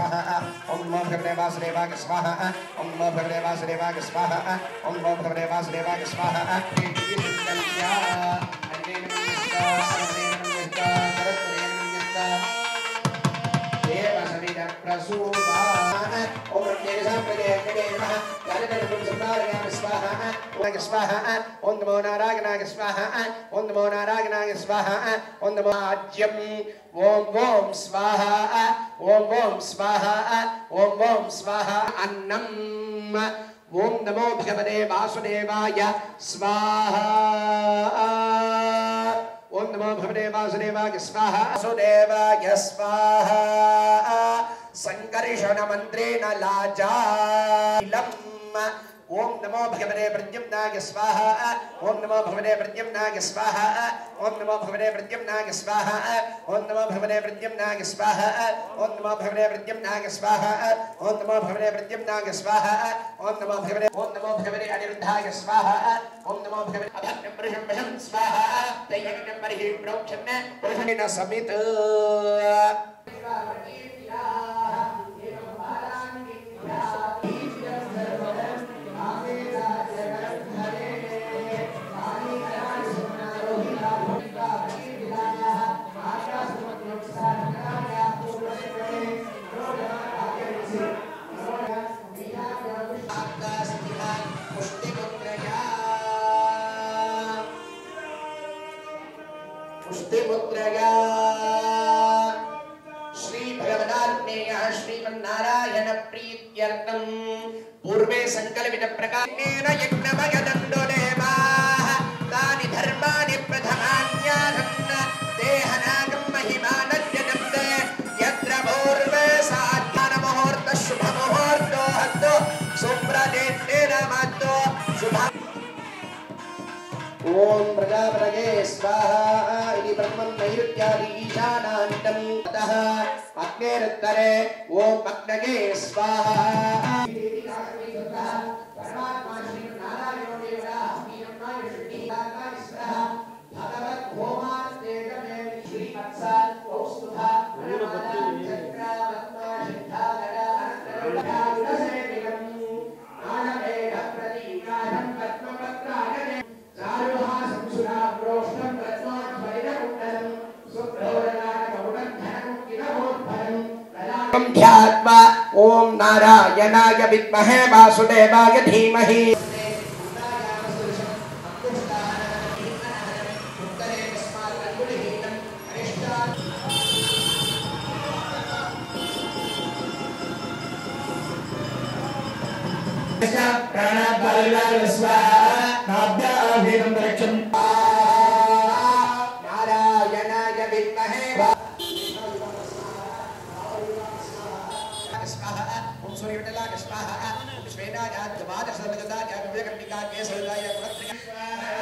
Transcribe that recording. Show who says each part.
Speaker 1: Om Namo Bhagavate Vasudevaya Swaha. Om Namo Bhagavate Vasudevaya Swaha. Om Namo Bhagavate Vasudevaya Swaha. Om Namo Narayana Swaha. Om Namo Narayana Swaha. Om Namo Ajyam. Om Om Swaha. Om Om Swaha. Om Om Swaha. Annam. Om Namo Bhagavate Vasudevaya Swaha. Om Namo Bhagavate Vasudevaya Swaha. Vasudevaya Swaha. Sankarishana Mantrena Laja. Om Namo Bhagavate Pradyumnaya Swaha. Om Namo Bhagavate Pradyumnaya Swaha. Om Namo Bhagavate Pradyumnaya Swaha. Om Namo Bhagavate Pradyumnaya Swaha. Om Namo Bhagavate Pradyumnaya Swaha. Om Namo Bhagavate Pradyumnaya Swaha. Om Namo Bhagavate Aniruddhaya Swaha. Om Namo Bhagavate Abhagnam Prisham Prisham Swaha. Tayanam Parihi Prokshana Prishana Samita. Sriman Narayana प्रीत्यर्थं पूर्वे संकल्पित प्रकारेण यज्ञमयदण्डो देवाः तानि धर्माणि प्रथमान्यासन् देहनागं महिमानज्जनन्ते यत्र पूर्वे साध्यानमुहूर्तः शुभमुहूर्तो हस्तो सुप्रदेशेन मत्तो शुभ ओम प्रजापतये स्वाहा इति ब्रह्मं नैऋत्यादि ईशानान्तं ततः अग्नेरुत्तरे ओम अग्नये स्वाहा परमात्मा श्रीनारायणो देवता हीनमाय श्रीनारायण स्वाहा भगवत् होमास्तेजमे श्रीवत्सा कौस्तुभा चक्रावत्मा सिद्धागरा अनन्तरसेविकं आनमेघ प्रतीकाशं पद्मपत्राणने चारुहा संसुरा प्रोष्णं रत्नोत्फलितकुण्डलं सुप्रभोरनागौडं धनमुक्तिनमोत्फलं कलां ध्यात्वा ओम नारायणाय विद्महे वासुदेवाय धीमहि प्राणापालिनाय स्वाहा नाभ्याभीतं रक्षं नारायणाय विद्महे स्वाहा ओम सूर्यमंडलाय स्वाहा ओम श्वेताय द्वादश सर्वगताय विवेकर्णिकाय केसरिकाय पुरस्त्रिकाय स्वाहा